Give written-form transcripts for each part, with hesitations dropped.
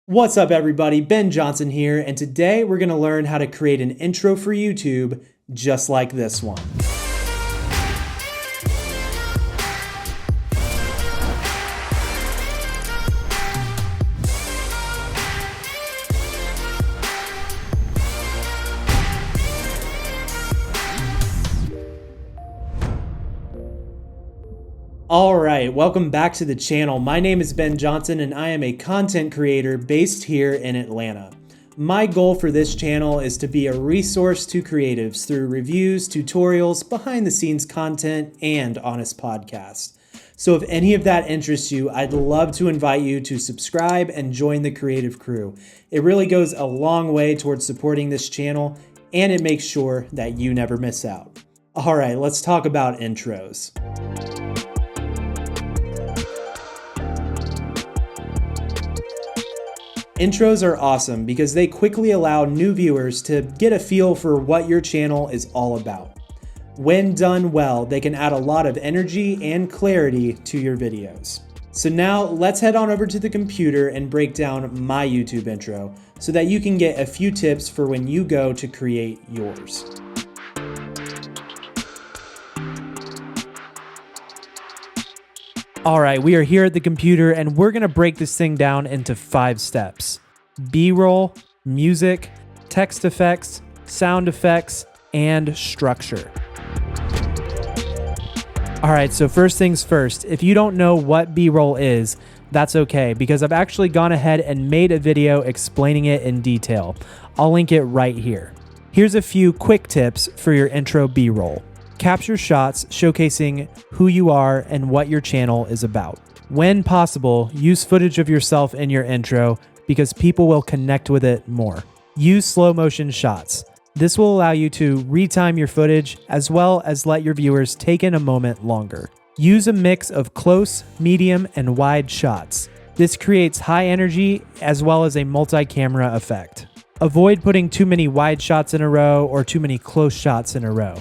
What's up, everybody? Ben Johnson here, and today we're going to learn how to create an intro for YouTube just like this one. Alright, welcome back to the channel. My name is Ben Johnson and I am a content creator based here in Atlanta. My goal for this channel is to be a resource to creatives through reviews, tutorials, behind the scenes content, and honest podcasts. So if any of that interests you, I'd love to invite you to subscribe and join the creative crew. It really goes a long way towards supporting this channel and it makes sure that you never miss out. Alright, let's talk about intros. Intros are awesome because they quickly allow new viewers to get a feel for what your channel is all about. When done well, they can add a lot of energy and clarity to your videos. So now let's head on over to the computer and break down my YouTube intro so that you can get a few tips for when you go to create yours. All right, we are here at the computer and we're gonna break this thing down into 5 steps. B-roll, music, text effects, sound effects, and structure. All right, so first things first, if you don't know what B-roll is, that's okay because I've actually gone ahead and made a video explaining it in detail. I'll link it right here. Here's a few quick tips for your intro B-roll. Capture shots showcasing who you are and what your channel is about. When possible, use footage of yourself in your intro because people will connect with it more. Use slow motion shots. This will allow you to retime your footage as well as let your viewers take in a moment longer. Use a mix of close, medium, and wide shots. This creates high energy as well as a multi-camera effect. Avoid putting too many wide shots in a row or too many close shots in a row.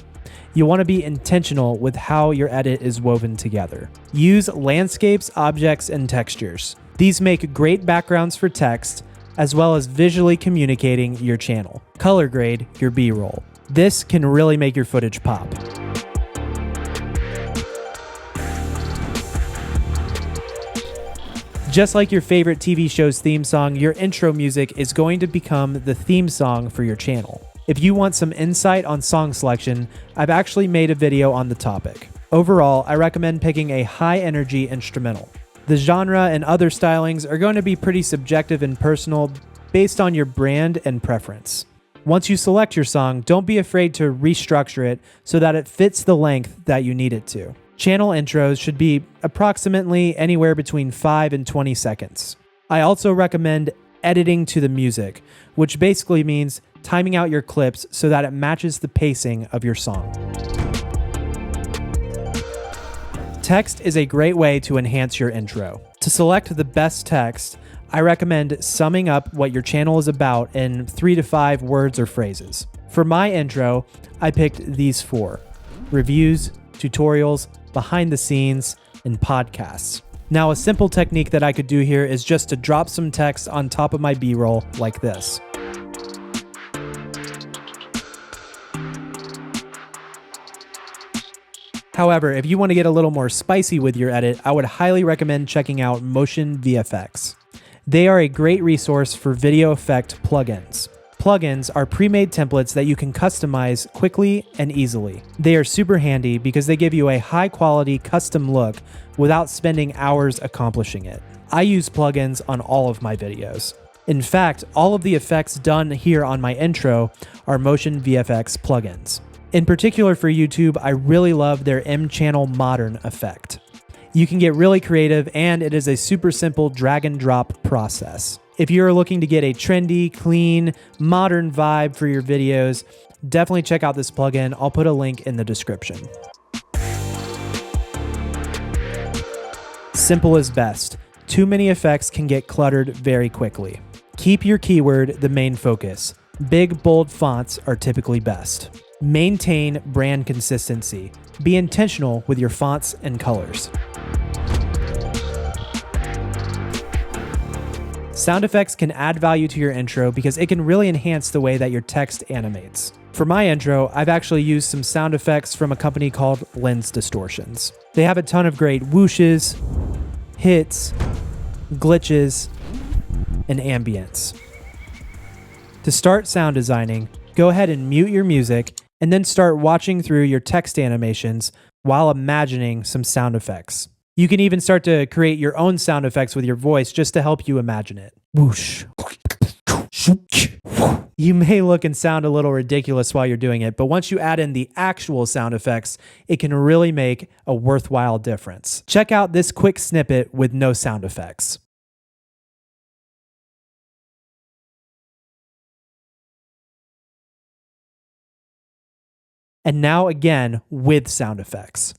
You want to be intentional with how your edit is woven together. Use landscapes, objects, and textures. These make great backgrounds for text, as well as visually communicating your channel. Color grade your B-roll. This can really make your footage pop. Just like your favorite TV show's theme song, your intro music is going to become the theme song for your channel. If you want some insight on song selection, I've actually made a video on the topic. Overall, I recommend picking a high-energy instrumental. The genre and other stylings are going to be pretty subjective and personal based on your brand and preference. Once you select your song, don't be afraid to restructure it so that it fits the length that you need it to. Channel intros should be approximately anywhere between 5 and 20 seconds. I also recommend editing to the music, which basically means timing out your clips so that it matches the pacing of your song. Text is a great way to enhance your intro. To select the best text, I recommend summing up what your channel is about in 3 to 5 words or phrases. For my intro, I picked these 4: reviews, tutorials, behind the scenes, and podcasts. Now, a simple technique that I could do here is just to drop some text on top of my B-roll like this. However, if you want to get a little more spicy with your edit, I would highly recommend checking out Motion VFX. They are a great resource for video effect plugins. Plugins are pre-made templates that you can customize quickly and easily. They are super handy because they give you a high-quality custom look without spending hours accomplishing it. I use plugins on all of my videos. In fact, all of the effects done here on my intro are Motion VFX plugins. In particular for YouTube, I really love their M-Channel Modern effect. You can get really creative and it is a super simple drag and drop process. If you're looking to get a trendy, clean, modern vibe for your videos, definitely check out this plugin. I'll put a link in the description. Simple is best. Too many effects can get cluttered very quickly. Keep your keyword the main focus. Big, bold fonts are typically best. Maintain brand consistency. Be intentional with your fonts and colors. Sound effects can add value to your intro because it can really enhance the way that your text animates. For my intro, I've actually used some sound effects from a company called Lens Distortions. They have a ton of great whooshes, hits, glitches, and ambience. To start sound designing, go ahead and mute your music and then start watching through your text animations while imagining some sound effects. You can even start to create your own sound effects with your voice just to help you imagine it. Whoosh. You may look and sound a little ridiculous while you're doing it, but once you add in the actual sound effects, it can really make a worthwhile difference. Check out this quick snippet with no sound effects. And now again with sound effects.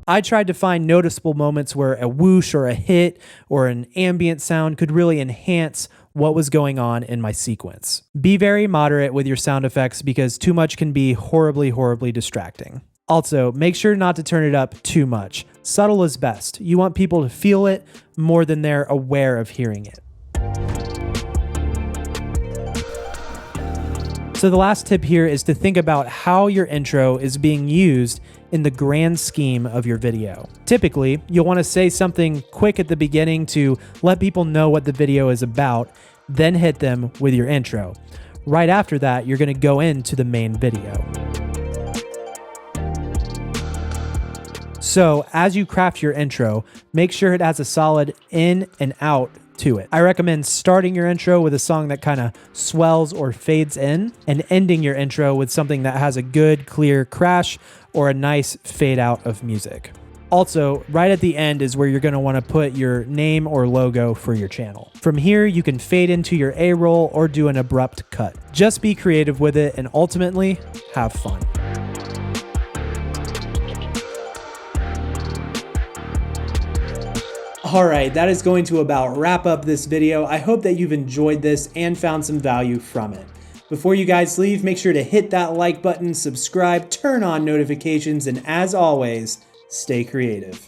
I tried to find noticeable moments where a whoosh or a hit or an ambient sound could really enhance what was going on in my sequence. Be very moderate with your sound effects because too much can be horribly, horribly distracting. Also, make sure not to turn it up too much. Subtle is best. You want people to feel it more than they're aware of hearing it. So the last tip here is to think about how your intro is being used in the grand scheme of your video. Typically, you'll want to say something quick at the beginning to let people know what the video is about, then hit them with your intro. Right after that, you're going to go into the main video. So as you craft your intro, make sure it has a solid in and out to it. I recommend starting your intro with a song that kind of swells or fades in and ending your intro with something that has a good, clear crash or a nice fade out of music. Also, right at the end is where you're going to want to put your name or logo for your channel. From here, you can fade into your A-roll or do an abrupt cut. Just be creative with it and ultimately have fun. All right, that is going to about wrap up this video. I hope that you've enjoyed this and found some value from it. Before you guys leave, make sure to hit that like button, subscribe, turn on notifications, and as always, stay creative.